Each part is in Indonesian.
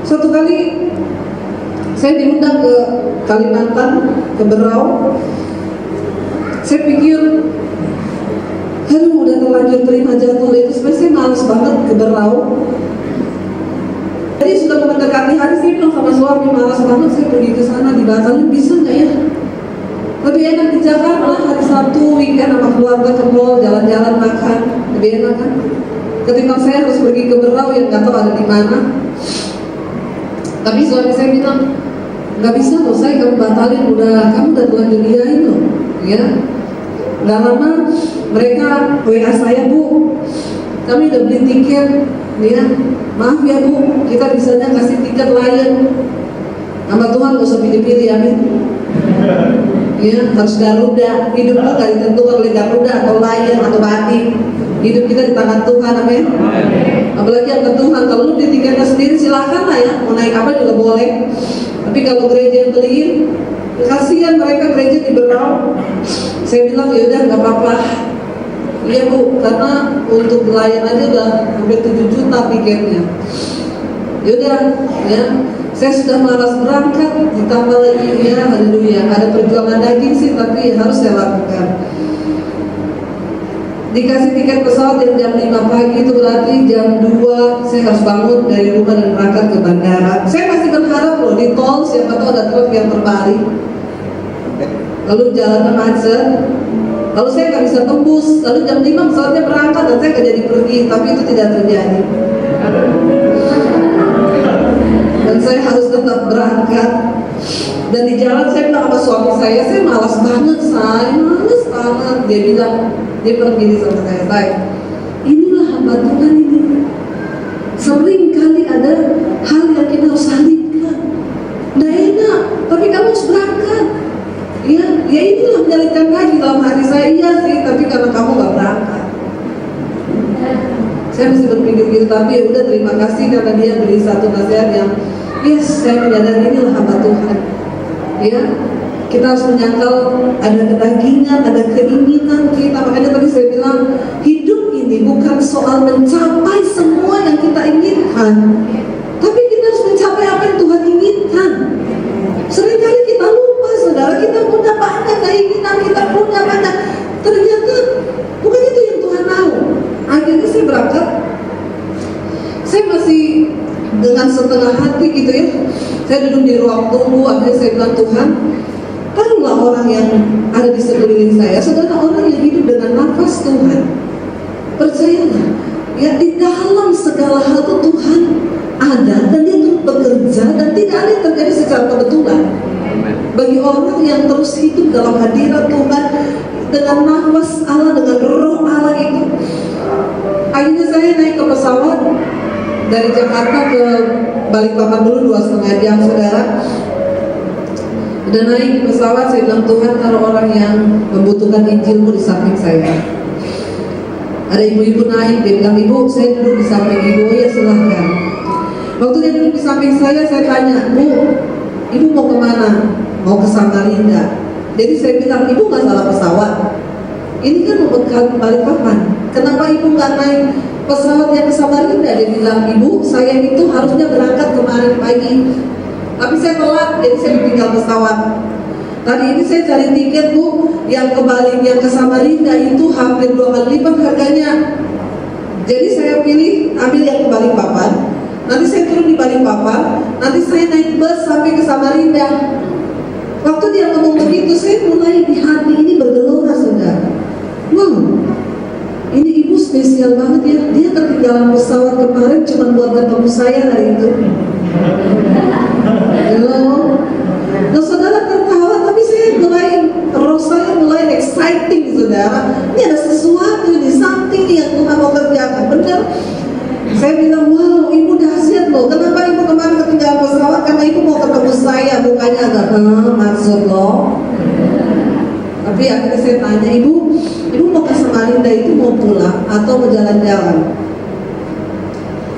Suatu kali saya diundang ke Kalimantan, ke Berau. Saya pikir, aduh udah terlanjur terima jadwal itu, sebenarnya saya malas banget ke Berau. Jadi sudah mendekati hari, saya bilang sama suami, malas banget saya pergi ke sana, di Batam, bisa nggak ya? Lebih enak di Jakarta, hari Sabtu, weekend sama keluarga ke mall, jalan-jalan makan, lebih enak kan? Ketika saya harus pergi ke Berau yang nggak tahu ada di mana. Tapi suami saya bilang, nggak bisa loh, saya kamu batalin, kamu udah terlanjur iyain loh, ya. Nggak lama mereka WA saya, Bu, kami udah beli tiket, ya. Maaf ya Bu, kita bisanya kasih tiket Lion. Nama Tuhan gak usah pilih-pilih, amin. Ya, harus Garuda. Hidup lu gak ditentukan oleh Garuda atau Lion atau Batik. Hidup kita di tangan Tuhan, amin. Apalagi yang ke Tuhan, kalau lu beli tiketnya sendiri silahkan lah ya, mau naik apa juga boleh. Tapi kalau gereja yang beliin, kasihan mereka gereja di Berau. Saya bilang yaudah nggak apa-apa. Iya Bu, karena untuk Lion aja udah hampir 7 juta tiketnya. Yaudah, ya. Saya sudah malas berangkat, ditambah lagi ya, haleluya. Ada perjuangan daging sih, tapi harus saya lakukan. Dikasih tiket pesawat yang jam 5 pagi, itu berarti jam 2 saya harus bangun dari rumah dan berangkat ke bandara. Saya masih berharap loh di tol siapa tahu ada truk yang terbalik. Lalu jalannya macet. Lalu saya nggak bisa tembus. Lalu jam 5 pesawatnya berangkat dan saya nggak jadi pergi. Tapi itu tidak terjadi. Dan saya harus tetap berangkat. Dan di jalan saya bilang sama suami saya malas banget, malas banget. Dia bilang, dia pergi sama saya, inilah hamba Tuhan ini. Sering kali ada hal yang kita harus salibkan. Nggak enak, tapi kamu harus berangkat. Ya inilah menyalibkan lagi dalam hati saya, iya sih, tapi karena kamu nggak berangkat. Saya mesti berpikir gitu, tapi ya udah terima kasih karena dia beri satu nasihat yang, yes, saya menyadari inilah hamba Tuhan. Ya, kita harus menyangkal ada kedagingan, ada keinginan kita. Makanya tadi saya bilang, hidup ini bukan soal mencapai semua yang kita inginkan, tapi kita harus mencapai apa yang Tuhan inginkan. Seringkali kita lupa, saudara, kita punya banyak keinginan, kita punya banyak, ternyata bukan itu yang Tuhan mau. Akhirnya saya berangkat, saya masih dengan setengah hati gitu ya. Saya duduk di ruang tunggu, akhirnya saya bilang, Tuhan, taruhlah orang yang ada di sekeliling saya, saudara, orang yang hidup dengan nafas Tuhan. Percayalah, ya di dalam segala hal itu Tuhan ada dan dia terus bekerja dan tidak ada yang terjadi secara kebetulan. Bagi orang yang terus hidup dalam hadirat Tuhan dengan nafas Allah, dengan roh Allah itu. Akhirnya saya naik ke pesawat dari Jakarta ke Balikpapan dulu 2,5 jam, saudara. Udah naik pesawat, saya bilang, Tuhan, taruh orang yang membutuhkan Injilmu di samping saya. Ada ibu-ibu naik, dia bilang, Ibu, saya duduk di samping Ibu. Oh ya, silahkan. Waktu dia duduk di samping saya tanya, Bu, Ibu mau kemana? Mau ke Samarinda. Jadi saya bilang, Ibu nggak salah pesawat. Ini kan mau ke Balikpapan. Kenapa Ibu nggak naik pesawat yang ke Samarinda? Dia bilang, Ibu, saya itu harusnya berangkat kemarin pagi, tapi saya telat, jadi saya ditinggal pesawat. Tadi ini saya cari tiket, Bu, yang ke Bali, yang ke Samarinda itu hampir 2 kali lipat harganya. Jadi saya pilih ambil yang ke Balikpapan. Nanti saya turun di Balikpapan, nanti saya naik bus sampai ke Samarinda. Waktu dia ngomong begitu, saya mulai di hati ini bergelora, saudara. Wow, ini ibu spesial banget ya. Dia ketinggalan pesawat kemarin cuma buat ketemu saya hari itu. Nah, saudara tertawa, tapi roh saya mulai exciting, saudara. Ini ada sesuatu di samping yang Tuhan mau kerjakan, benar. Saya bilang, wow, ibu dahsyat loh. Kenapa ibu kemarin ketinggalan pesawat? Karena ibu mau ketemu saya. Bukannya agak, maksud loh. Tapi akhirnya saya tanya, ibu mau ke Samarinda itu mau pulang atau mau jalan-jalan?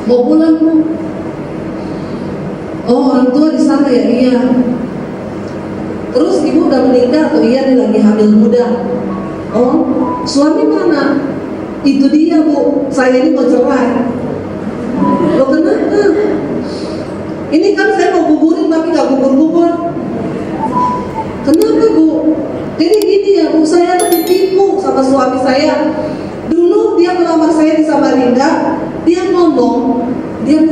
Mau pulang, Bu. Oh, orang tua di sana ya? Iya. Terus ibu udah menikah atau iya nih lagi hamil muda? Oh, suami mana? Itu dia, Bu. Saya ini mau cerai. Loh, kenapa? Ini suami saya. Dulu dia melamar saya di Samarinda, dia ngomong, jadi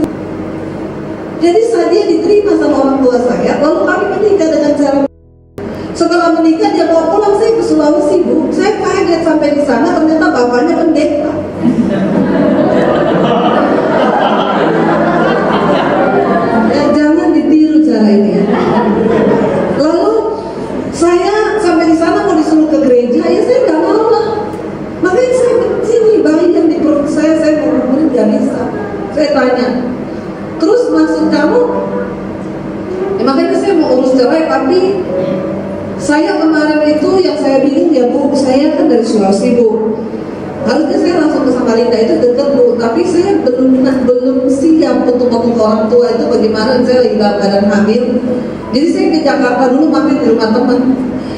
dia diterima sama orang tua saya, lalu kami menikah dengan cara. Setelah menikah dia bawa pulang saya ke Sulawesi, Bu. Saya kaget sampai di sana ternyata bapaknya pendeta. Ya, jangan ditiru cara ini ya. Lalu saya sampai di sana mau disuruh ke gereja, ya saya nggak mau lah. Makanya saya kecil nih, bayi yang di perut saya ngomongin nggak bisa. Saya tanya, terus maksud kamu? Ya, makanya saya mau urus cerai, tapi saya kemarin itu yang saya bingung ya Bu, saya kan dari Sulawesi Bu. Harusnya saya langsung ke Samarinda, itu dekat Bu, tapi saya belum siap untuk ngomong ke orang tua itu bagaimana. Saya lagi dalam keadaan hamil, jadi saya ke Jakarta dulu mampir di rumah teman.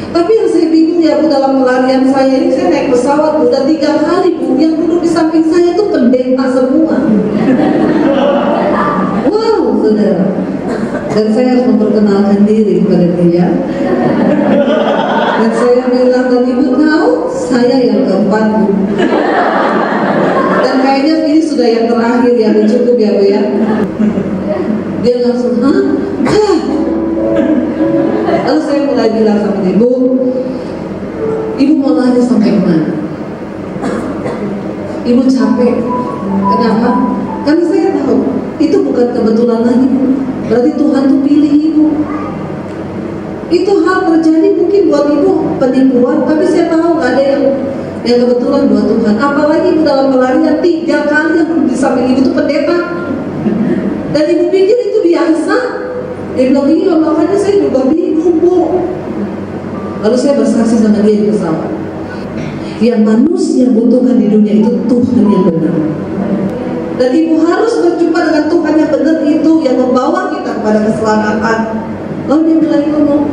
Tapi yang saya bingung ya Bu, dalam pelarian saya ini saya naik pesawat Bu, udah 3 hari Bu, yang duduk di samping saya itu pendeta semua. Wow, saudara. Dan saya harus memperkenalkan diri kepada dia. Dan saya bilang, dan ibu tahu saya yang keempat Bu. Dan kayaknya ini sudah yang terakhir ya, cukup ya Bu ya. Dia langsung, hah? Lalu saya mulai bilang sama dia, Bu, ibu mau lari sampai mana? Ibu capek. Kenapa? Karena saya tahu itu bukan kebetulan lagi, berarti Tuhan tuh pilih ibu. Itu hal terjadi mungkin buat ibu penipuan, tapi saya tahu gak ada yang kebetulan buat Tuhan. Apalagi ibu dalam pelarian 3 kali yang di samping ibu itu pendeta, dan ibu pikir itu biasa. Dia bilang, iya makanya saya juga bingung Bu. Lalu saya bersaksi sama dia di pesawat, yang manusia butuhkan di dunia itu Tuhan yang benar. Dan ibu harus berjumpa dengan Tuhan yang benar itu, yang membawa kita kepada keselamatan. Lalu dia mulai ngomong,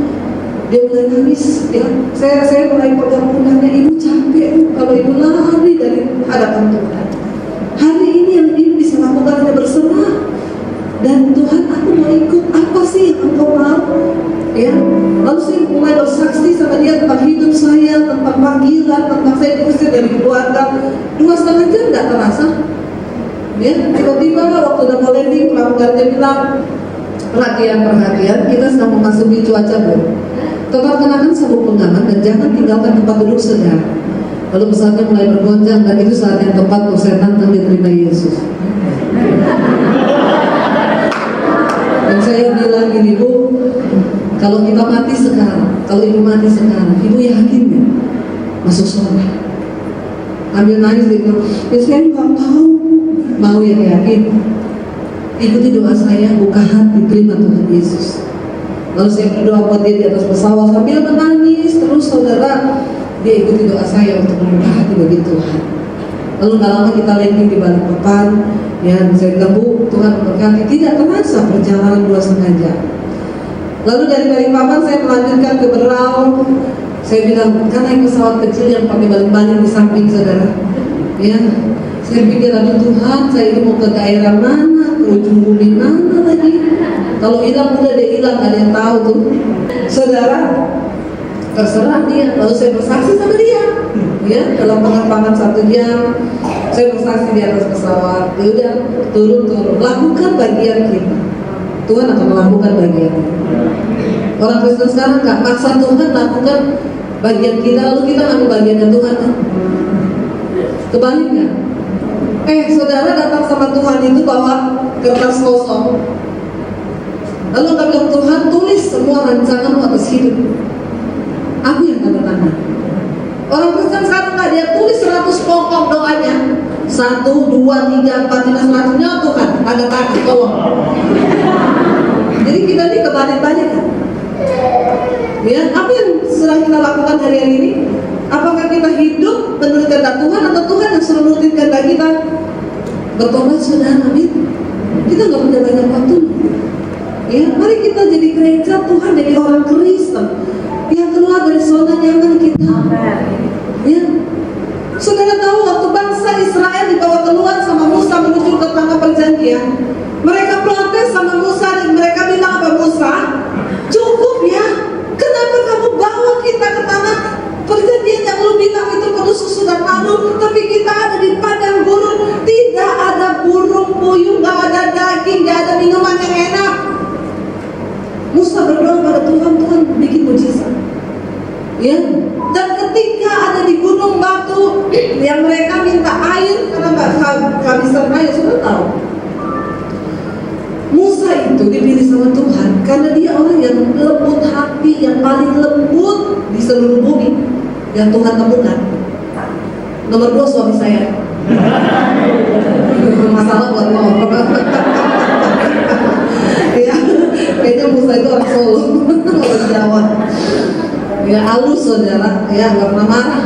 dia mulai nangis ya. Saya mulai pegang pundaknya, ibu capek Bu kalau ibu lari dari hadapan Tuhan. Hari ini yang ibu bisa lakukan hanya berserah. Dan Tuhan, aku mau ikut, apa sih yang engkau mau? Ya, lalu saya mulai bersaksi sama dia tentang hidup saya, tentang panggilan, tentang saya diusir dari keluarga. 2,5 jam nggak terasa. Ya, tiba-tiba waktu udah mau landing, pramugarinya bilang, perhatian, kita sedang memasuki cuaca buruk. Tetap kenakan sabuk pengaman dan jangan tinggalkan tempat duduk saudara. Lalu pesawatnya mulai bergoncang, dan itu saat yang tepat untuk saya tantang diterima Yesus. Dan saya bilang gini, Bu, kalau kita mati sekarang, kalau ibu mati sekarang, ibu yakin nggak masuk surga? Ambil nangis dia bilang, ya saya nggak tahu Bu. Mau yang yakin? Ikuti doa saya, buka hati, terima Tuhan Yesus. Lalu saya berdoa buat dia di atas pesawat sambil menangis terus saudara. Dia ikuti doa saya untuk membuka hati bagi Tuhan. Lalu gak lama kita landing di Balikpapan. Ya, saya bilang, Bu, Tuhan memberkati. Tidak terasa perjalanan 2,5 jam. Lalu dari Balikpapan saya melanjutkan ke Berau. Saya bilang, kan naik pesawat kecil yang pakai balik-balik di samping saudara. Ya, saya pikir, aduh Tuhan, saya ini mau ke daerah mana, ke ujung bumi mana lagi. Kalau hilang udah dia hilang, gak ada yang tahu tuh. Saudara, terserah dia. Lalu saya bersaksi sama dia. Ya, dalam penerbangan 1 jam, saya bersaksi di atas pesawat. Ya udah, turun. Lakukan bagian kita. Tuhan akan melakukan bagian. Orang Kristen sekarang nggak maksa Tuhan lakukan bagian kita, lalu kita ambil bagiannya Tuhan. Kebaliknya. Saudara datang sama Tuhan itu bawa kertas kosong. Lalu kata bilang, Tuhan tulis semua rancanganmu atas hidup. Aku yang tanda tangan. Orang Kristen sekarang nggak, dia tulis 100 pokok doanya. 1, 2, 3, 4, 5, 100-nya Tuhan tanda tangan, tolong. Jadi kita ini kebalik-balik kan? Ya, apa yang sedang kita lakukan hari ini? Apakah kita hidup menurut kehendak Tuhan atau Tuhan yang suruh nurutin kehendak kita? Bertobat saudara, amin. Kita nggak punya banyak waktu. Ya, mari kita jadi gereja Tuhan, jadi orang Kristen yang keluar dari zona nyaman kita. Ya, saudara tahu waktu bangsa Israel dibawa keluar sama Musa menuju ke tanah perjanjian, mereka protes sama Musa dan mereka bilang apa Musa? Cukup ya, kenapa kamu bawa kita ke tanah perjanjian yang lu bilang itu penuh susu dan Musa berdoa pada Tuhan, Tuhan bikin mujizat. Ya, dan ketika ada di gunung batu yang mereka minta air karena nggak kehabisan air, sudah tahu. Musa itu dipilih sama Tuhan karena dia orang yang lembut hati, yang paling lembut di seluruh bumi yang Tuhan temukan. Nomor 2 suami saya. Masalah buat mau. Ya, kayaknya Musa itu orang Solo, orang Jawa. Ya halus saudara, ya nggak pernah marah.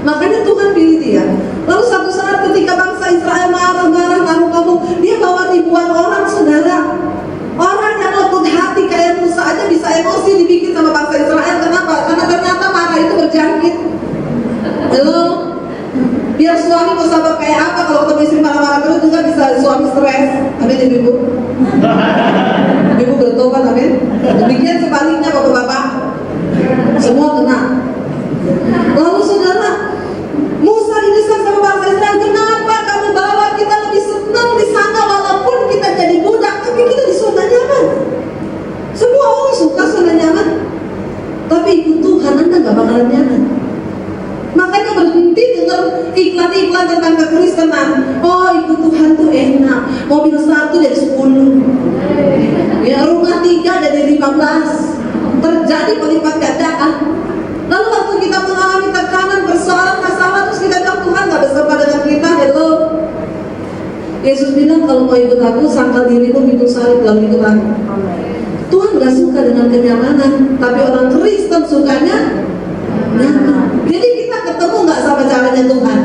Makanya Tuhan pilih dia. Lalu satu saat ketika bangsa Israel marah-marah ngamuk-ngamuk, dia bawa ribuan orang saudara. Orang yang lembut hati kayak Musa aja bisa emosi dibikin sama bangsa Israel. Kenapa? Karena ternyata marah itu berjangkit. Halo, biar suami mau sabar kayak apa kalau ketemu istri marah-marah terus juga bisa suami stres. Amin ibu. Ibu bertobat, amin. Demikian sebaliknya bapak-bapak, semua kena. Lalu saudara, Musa didesak sama bangsa Israel, kenapa kamu bawa kita lebih senang di sana walaupun kita jadi budak, tapi kita di zona nyaman. Semua orang suka zona nyaman, tapi ikut Tuhan Anda gak bakalan nyaman. Makanya berhenti dengar iklan-iklan tentang kekristenan. Oh, ikut Tuhan tuh enak, mobil 1 dari 10, ya rumah 3 dari 15, terjadi pelipat gandaan. Lalu waktu kita mengalami tekanan, persoalan, masalah, terus kita bilang Tuhan gak bersama dengan kita. Hello, Yesus bilang kalau mau ikut aku, sangkal dirimu, pikul salib, lalu ikut aku. Tuhan gak suka dengan kenyamanan, tapi orang Kristen sukanya nyaman. Jadi kita ketemu gak sama caranya Tuhan?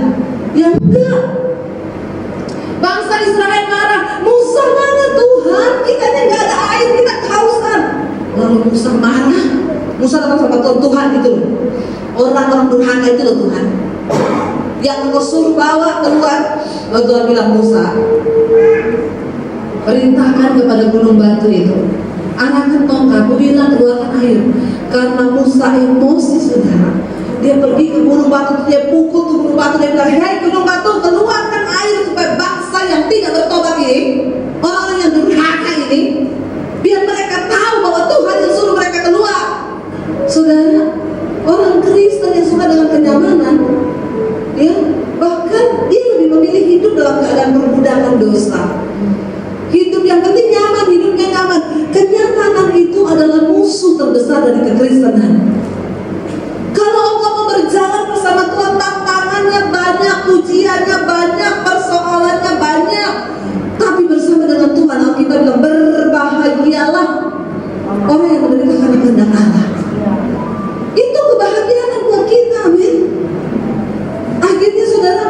Ya enggak. Bangsa Israel marah, Musa mana Tuhan? Kita gak ada air, kita kehausan. Lalu Musa marah. Musa datang sama Tuhan itu loh. Orang-orang durhaka itu loh Tuhan, yang engkau suruh bawa keluar. Lalu Tuhan bilang, Musa, perintahkan kepada gunung batu itu, arahkan tongkat, bilang keluarkan air. Karena Musa emosi saudara, dia pergi ke gunung batu, dia pukul tuh gunung batu, dia bilang, hei gunung batu, keluarkan air supaya bangsa yang tidak bertobat ini, orang-orang yang durhaka ini, biar mereka tahu bahwa Tuhan yang suruh mereka keluar. Saudara, orang Kristen yang suka dengan kenyamanan, ya, bahkan dia lebih memilih hidup dalam keadaan perbudakan dosa. Hidup yang penting nyaman, hidupnya nyaman. Kenyamanan itu adalah musuh terbesar dari kekristenan. Kalau engkau mau berjalan bersama Tuhan, tantangannya banyak, ujiannya banyak, persoalannya banyak, tapi bersama dengan Tuhan, Alkitab bilang berbahagialah orang yang menderita karena kehendak Allah. Itu kebahagiaan buat kita, amin. Akhirnya saudara,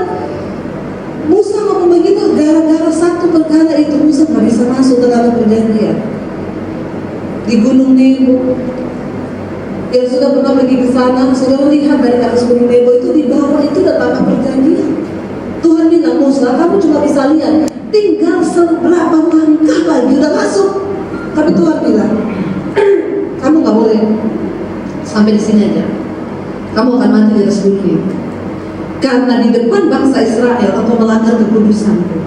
Musa ngomong begitu gara-gara satu perkara itu Musa gak bisa masuk ke dalam perjanjian di Gunung Nebo. Yang sudah pernah pergi ke sana, saudara lihat dari atas Gunung Nebo itu, di bawah itu udah tanah perjanjian. Tuhan bilang, Musa, kamu cuma bisa lihat, tinggal seberapa langkah lagi udah masuk. Tapi Tuhan bilang, kamu gak boleh sampai di sini aja. Kamu akan mati di atas gunung ini. Karena di depan bangsa Israel atau melanggar kekudusanku.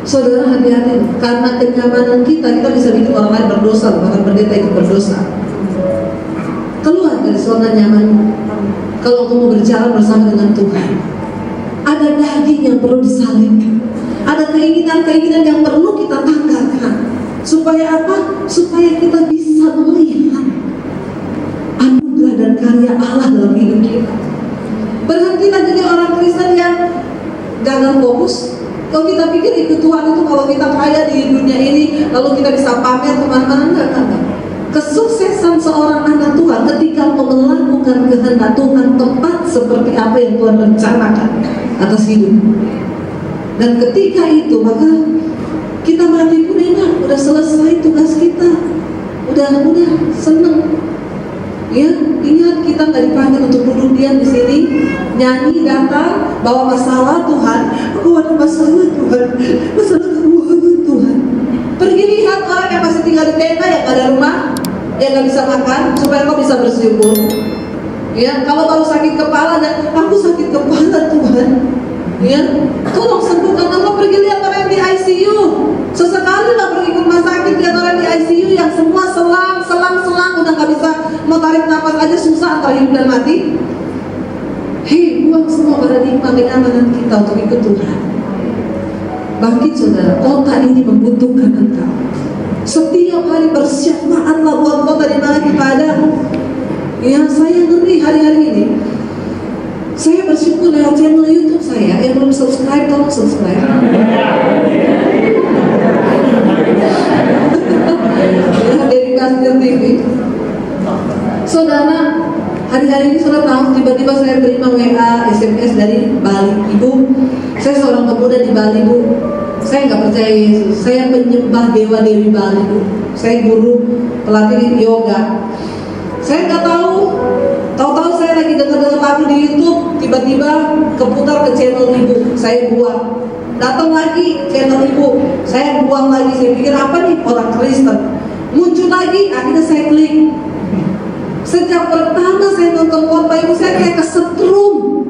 Saudara hati-hati, karena kenyamanan kita bisa bikin orang lain berdosa, bahkan pendeta ikut berdosa. Keluar dari zona nyamanmu. Kalau kamu berjalan bersama dengan Tuhan, ada daging yang perlu disalibkan, ada keinginan-keinginan yang perlu kita tanggalkan. Supaya apa? Supaya kita bisa melihat anugerah dan karya Allah dalam hidup kita. Berhentilah jadi orang Kristen yang gagal fokus. Kalau kita pikir ikut Tuhan itu kalau kita kaya di dunia ini, lalu kita bisa pamer kemana-mana, enggak. Kesuksesan seorang anak Tuhan ketika melakukan kehendak Tuhan tepat seperti apa yang Tuhan rencanakan atas hidup. Dan ketika itu maka kita mati pun enak, udah selesai tugas kita, udah seneng. Ya, ingat kita nggak dipanggil untuk duduk diam di sini, nyanyi, datang, bawa masalah Tuhan. Aku ada masalah Tuhan, masalah keuangan Tuhan. Pergi lihat orang yang masih tinggal di tenda, yang nggak ada rumah, yang nggak bisa makan, supaya kau bisa bersyukur. Ya, kalau baru sakit kepala dan aku sakit kepala Tuhan, ya, tolong sembuhkan. Engkau pergi lihat orang yang di ICU, sesekali lah pergi ke rumah sakit lihat orang di ICU yang semua selang, udah gak bisa mau tarik nafas aja susah antara hidup dan mati. Hei, buang semua paradigma kenyamanan kita untuk ikut Tuhan. Bangkit saudara, kota ini membutuhkan engkau. Setiap hari bersyafaatlah buat kota di mana kita ada. Ya, saya ngeri hari-hari ini. Saya bersyukur lewat channel YouTube saya. Yang belum subscribe, tolong subscribe. Ya, dari Kasir TV. Saudara, hari-hari ini saudara tahu, tiba-tiba saya terima WA, SMS dari Bali. Ibu, saya seorang pemuda di Bali, Bu. Saya nggak percaya Yesus. Saya penyembah dewa Dewi Bali, Bu. Saya guru pelatih yoga. Saya nggak tahu saya lagi dengar lagu di YouTube, tiba-tiba keputar ke channel ibu. Saya buang, datang lagi channel ibu, saya buang lagi. Saya pikir apa nih, orang Kristen. Muncul lagi, akhirnya saya klik. Sejak pertama saya nonton khotbah ibu, saya kayak kesetrum.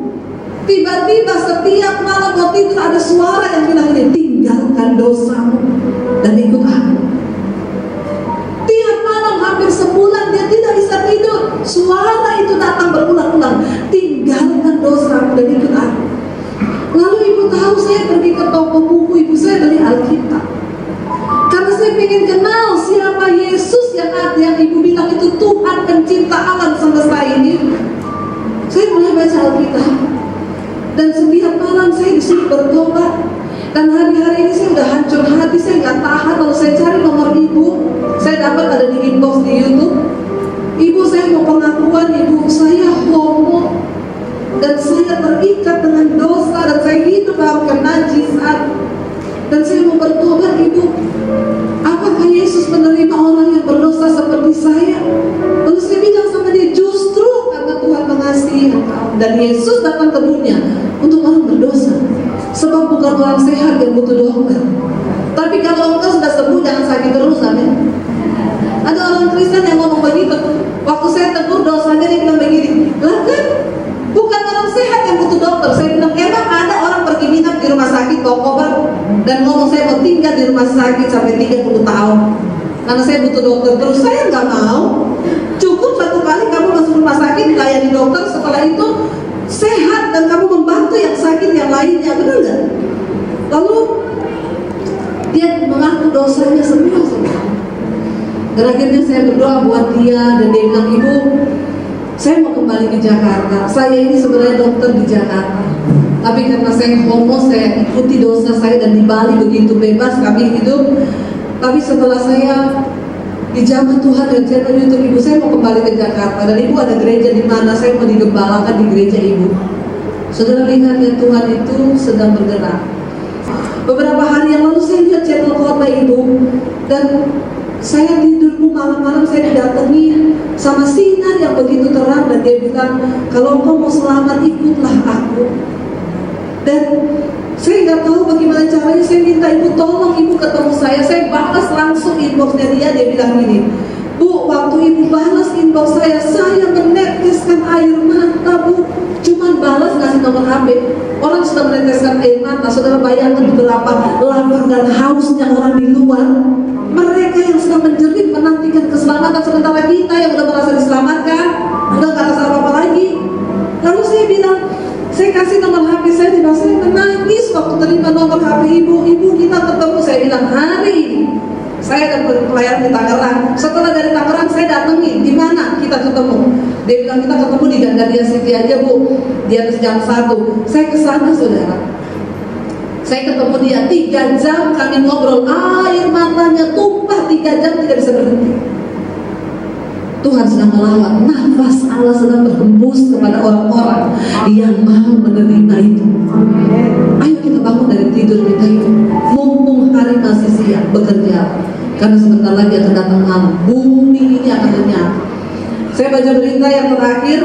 Tiba-tiba setiap malam waktu itu ada suara yang bilang ini, tinggalkan dosamu dan ikut aku. Tiap malam hampir sebulan dia tidak bisa tidur. Suara itu datang berulang-ulang, tinggalkan dosamu dan ikut aku. Lalu ibu tahu saya pergi ke toko buku, ibu saya beli Alkitab. Karena saya ingin kenal siapa Yesus yang ibu bilang itu Tuhan pencipta alam semesta ini. Saya mulai baca Alkitab. Dan setiap malam saya disuruh bertobat. Dan hari-hari ini saya udah hancur hati, saya nggak tahan. Lalu saya cari nomor ibu, saya dapat ada di inbox di YouTube. Ibu, saya mau pengakuan, ibu saya homo dan saya terikat dengan dosa dan saya hidup dalam kenajisaan dan saya mau bertobat. Ibu, apakah Yesus menerima orang yang berdosa seperti saya? Lalu saya bilang sama dia, justru karena Tuhan mengasihi engkau dan Yesus datang ke dunia untuk orang berdosa. Sebab bukan orang sehat yang butuh dokter. Tapi kalau engkau sudah sembuh, jangan sakit terus, amin. Ada orang Kristen yang ngomong begitu. Waktu saya tegur dosanya, dia bilang begini, lah kan bukan orang sehat yang butuh dokter. Saya bilang, emang ada orang pergi nginap di rumah sakit Kokobar dan ngomong saya mau tinggal di rumah sakit sampai 30 tahun karena saya butuh dokter terus. Saya nggak mau. Cukup satu kali kamu masuk rumah sakit dilayani dokter, setelah itu sehat dan kamu membantu yang sakit yang lainnya, benar nggak? Lalu dia mengaku dosanya semua. Dan akhirnya saya berdoa buat dia dan dia bilang, ibu, saya mau kembali ke Jakarta. Saya ini sebenarnya dokter di Jakarta, tapi karena saya homo, saya ikuti dosa saya dan di Bali begitu bebas kami hidup. Tapi setelah saya dijamah Tuhan dan channel YouTube ibu, saya mau kembali ke Jakarta dan ibu ada gereja di mana saya mau digembalakan di gereja ibu. Saudara lihat ya, Tuhan itu sedang bergerak. Beberapa hari yang lalu saya lihat channel khotbah ibu dan saya tidur malam-malam, saya didatangi sama sinar yang begitu terang dan dia bilang, kalau engkau mau selamat ikutlah aku. Dan saya nggak tahu bagaimana caranya. Saya minta ibu tolong ibu ketemu saya balas langsung inboxnya dia bilang gini, bu, waktu ibu balas inbox saya meneteskan air mata, bu. Cuman balas ngasih nomor HP, orang sudah meneteskan air mata. Saudara bayangkan berapa lapar dan hausnya orang di luar. Mereka yang sedang menjerit menantikan keselamatan, sementara kita yang udah merasa diselamatkan udah gak rasa apa-apa lagi. Lalu saya bilang, saya kasih nomor HP saya, dia bilang, saya menangis waktu terima nomor HP ibu. Ibu, kita ketemu. Saya bilang, hari ini saya akan berpelayanan di Tangerang. Setelah dari Tangerang saya datengin, di mana kita ketemu? Dia bilang, kita ketemu di Gandaria City aja, bu, di atas jam 1. Saya kesana, saudara. Saya ketemu dia 3 jam, kami ngobrol, air matanya tumpah 3 jam tidak bisa berhenti. Tuhan sedang melawat, nafas Allah sedang berhembus kepada orang-orang yang mau menerima itu. Ayo kita bangun dari tidur kita itu, mumpung hari masih siang, bekerja. Karena sebentar lagi akan datang malam, bumi ini akan lenyap. Saya baca berita yang terakhir,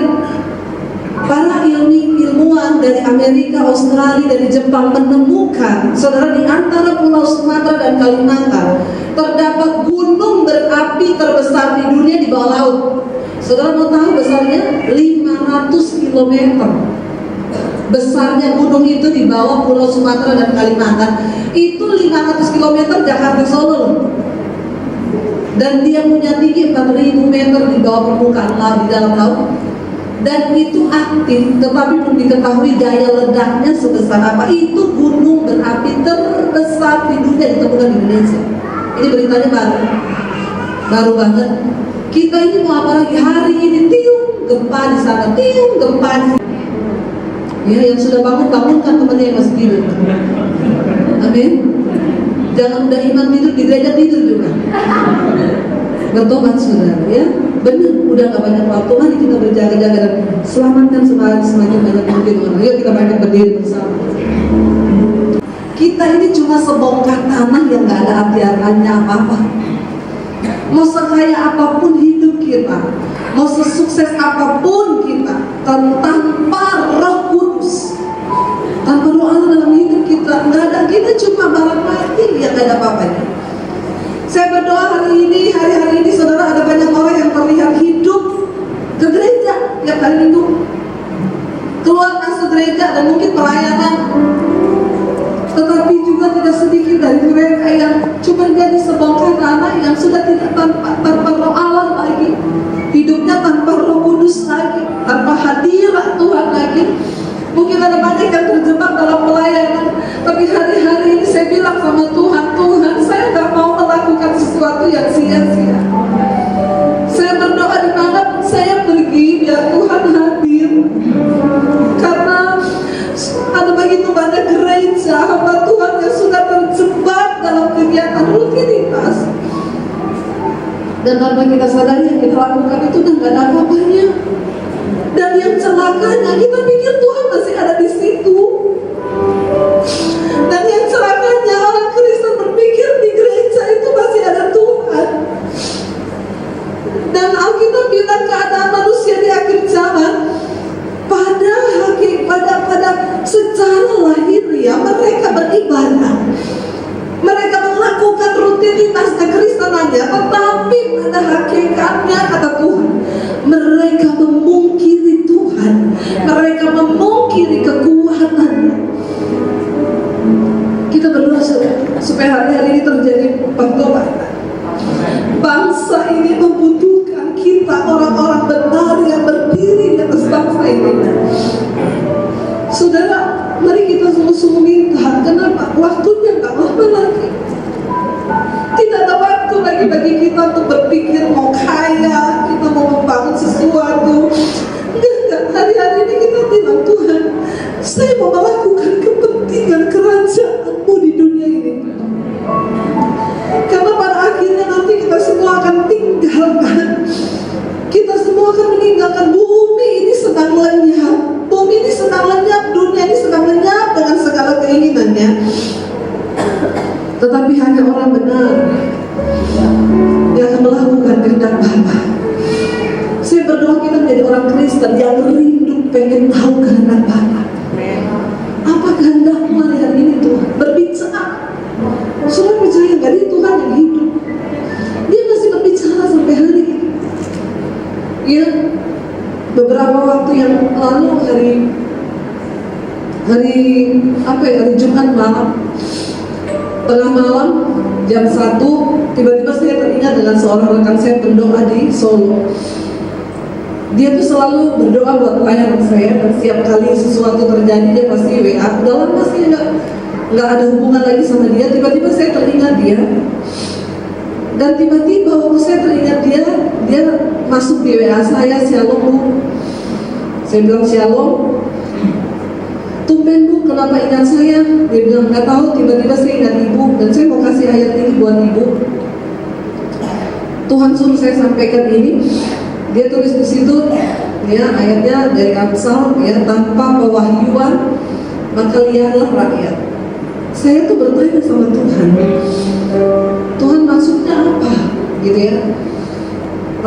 para ilmuwan dari Amerika, Australia, dari Jepang menemukan, saudara, di antara pulau Sumatera dan Kalimantan terdapat gunung berapi terbesar di dunia di bawah laut. Saudara mau tahu besarnya? 500 km. Besarnya gunung itu di bawah pulau Sumatera dan Kalimantan. Itu 500 km Jakarta Solo. Dan dia punya tinggi 4.000 meter di bawah permukaan laut, di dalam laut. Dan itu aktif, tetapi belum diketahui daya ledaknya sebesar apa. Itu gunung berapi terbesar di dunia ditemukan di Indonesia. Ini beritanya baru banget. Kita ini mau apa lagi? Hari ini tiung gempa di sana, tiung gempa di sini. Ya, yang sudah bangunkan temannya yang masih tidur. Amin. Jangan udah iman tidur di gereja tidur juga. Bertobat saudara, ya. Benar, udah gak banyak waktu. Mari kita berjaga-jaga dan selamatkan semakin banyak mungkin orang. Yuk kita banyak berdiri bersama. Kita ini cuma sebongkah tanah yang gak ada arti-artinya apa-apa. Mau sekaya apapun hidup kita, mau sesukses apapun kita, tanpa Roh Kudus, tanpa Roh Allah dalam hidup kita, nggak ada. Kita cuma barang mati yang nggak ada apa-apanya. Saya berdoa hari ini saudara, ada banyak orang yang terlihat hidup ke gereja tiap hari Minggu, keluar masuk gereja dan mungkin pelayanan, tetapi juga tidak sedikit dari mereka yang cuma jadi sebongkah tanah yang sudah tidak tanpa Roh Allah lagi, hidupnya tanpa Roh Kudus lagi, tanpa hadirat Tuhan lagi. Mungkin ada banyak yang terjebak dalam pelayanan, tapi hari-hari ini saya bilang sama Tuhan, Tuhan, saya tidak mau melakukan sesuatu yang sia-sia. Saya berdoa dimanapun saya pergi, biar Tuhan hadir. Karena ada begitu banyak gereja hamba Tuhan yang sudah terjebak dalam kegiatan rutinitas. Dan tanpa kita sadari yang kita lakukan itu udah gak ada apa-apanya. Dan yang celakanya kita pikir Tuhan masih ada di situ. Dan yang celakanya orang Kristen berpikir di gereja itu masih ada Tuhan. Dan Alkitab bilang keadaan manusia di akhir zaman, pada secara lahiriah mereka beribadah, mereka melakukan rutinitas kekristenannya, tetapi pada hakikatnya kata Tuhan, mereka memungkiri Tuhan, mereka memungkiri kekuatannya. Kita berdoa supaya hari-hari ini terjadi pertobatan. Bangsa ini membutuhkan kita, orang-orang benar yang berdiri di atas bangsa ini. Saudara, mari kita sungguh-sungguh minta. Kenapa? Waktunya gak lama lagi. Tidak ada waktu lagi bagi kita untuk berpikir mau kaya, kita mau membangun sesuatu. Enggak. Hari-hari ini kita bilang, Tuhan, saya mau melakukan kepentingan kerajaan-Mu di dunia ini. Karena pada akhirnya nanti kita semua akan tinggalkan. Kita semua akan meninggalkan bumi ini sedang lenyap. Bumi ini sedang lenyap, dunia ini sedang lenyap dengan segala keinginannya. Tetapi hanya orang benar yang akan melakukan kehendak Bapa. Saya berdoa kita menjadi orang Kristen yang rindu pengen tahu kehendak Bapa. Apa kehendak-Mu hari ini Tuhan? Berbicara. Saudara percaya gak dia Tuhan yang hidup? Dia masih berbicara sampai hari ini. Ya, beberapa waktu yang lalu hari Jumat malam, tengah malam jam 1, tiba-tiba saya teringat dengan seorang rekan saya pendoa di Solo. Dia tuh selalu berdoa buat pelayanan saya, dan setiap kali sesuatu terjadi dia pasti WA. Udah lama sih nggak ada hubungan lagi sama dia. Tiba-tiba saya teringat dia, dan tiba-tiba waktu saya teringat dia masuk di WA saya, Shalom Bu. Saya bilang Shalom. Tumben Bu, kenapa ingat saya? Dia bilang nggak tahu, tiba-tiba saya ingat Ibu, dan saya mau kasih ayat ini buat Ibu. Tuhan suruh saya sampaikan ini. Dia tulis di situ, ya ayatnya dari Amsal, ya tanpa pewahyuan maka liarlah rakyat. Saya tuh bertanya sama Tuhan maksudnya apa, gitu ya.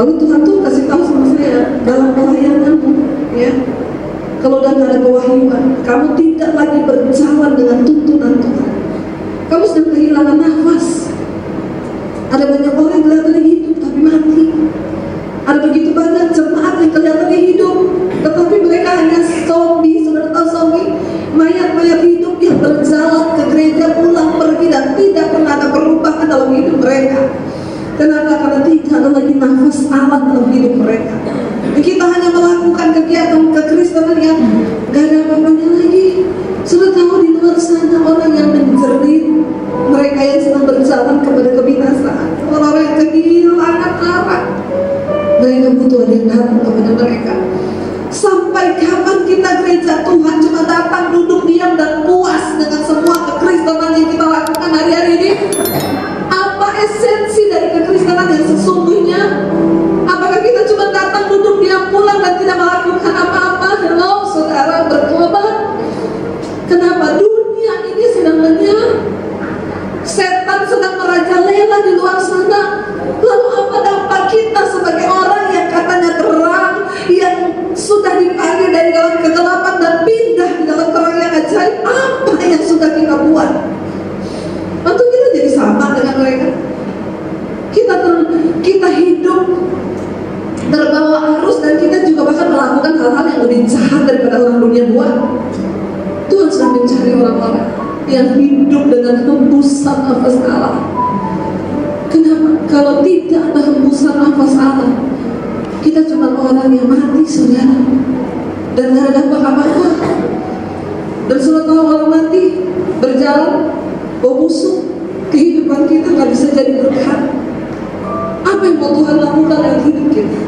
Lalu Tuhan tuh kasih tahu sama saya dalam pelayananmu, ya. Kalau udah gak ada pewahyuan, kamu tidak lagi berjalan dengan tuntunan Tuhan. Kamu sedang kehilangan nafas. Ada banyak orang yang kelihatannya hidup tapi mati. Ada begitu banyak jemaat yang kelihatannya hidup, tetapi mereka hanya zombie. Saudara tahu zombie? Mayat-mayat hidup yang berjalan ke gereja, pulang pergi, dan tidak pernah ada perubahan dalam hidup mereka. Kenapa? Karena tidak ada lagi nafas Allah dalam hidup mereka. Kita hanya melakukan kegiatan kekristenan yang gak ada apa-apanya lagi. Sudah tahu di luar sana orang yang menjerit, mereka yang sedang berjalan kepada kebinasaan, orang-orang yang kehilangan arah. Mereka butuh ada yang datang kepada mereka. Sampai kapan kita gereja Tuhan cuma datang, duduk, diam, dan puas dengan semua kekristenan yang kita lakukan hari-hari ini? Apa esensi dari kekristenan yang sesungguhnya? Apakah kita cuma datang, duduk, diam, pulang, dan tidak melakukan apa-apa? Hello, saudara, bertobat. Kenapa? Dunia ini sedang lenyap. Setan sedang merajalela di luar sana. Lalu apa dampak kita sebagai orang yang katanya terang, yang sudah dipanggil dari dalam kegelapan dan pindah di dalam terang yang ajaib? Apa yang sudah kita buat? Atau kita jadi sama dengan mereka? Kita hidup terbawa arus, dan kita juga bahkan melakukan hal-hal yang lebih jahat daripada orang dunia buat. Tuhan sedang mencari orang-orang yang hidup dengan hembusan nafas Allah. Kenapa? Kalau tidak ada hembusan nafas Allah, kita cuma orang yang mati, saudara, dan tidak ada dampak apa-apa. Dan sudah tahu orang mati berjalan bau busuk, kehidupan kita nggak bisa jadi berkat. Apa yang mau Tuhan lakukan dalam hidup kita?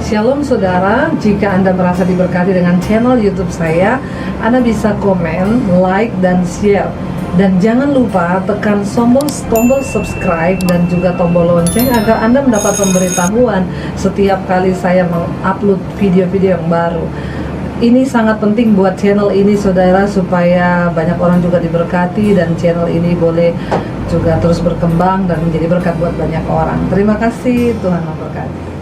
Shalom saudara, jika Anda merasa diberkati dengan channel YouTube saya, Anda bisa komen, like, dan share. Dan jangan lupa tekan tombol subscribe dan juga tombol lonceng agar Anda mendapat pemberitahuan setiap kali saya mengupload video-video yang baru. Ini sangat penting buat channel ini saudara, supaya banyak orang juga diberkati, dan channel ini boleh juga terus berkembang dan menjadi berkat buat banyak orang. Terima kasih, Tuhan memberkati.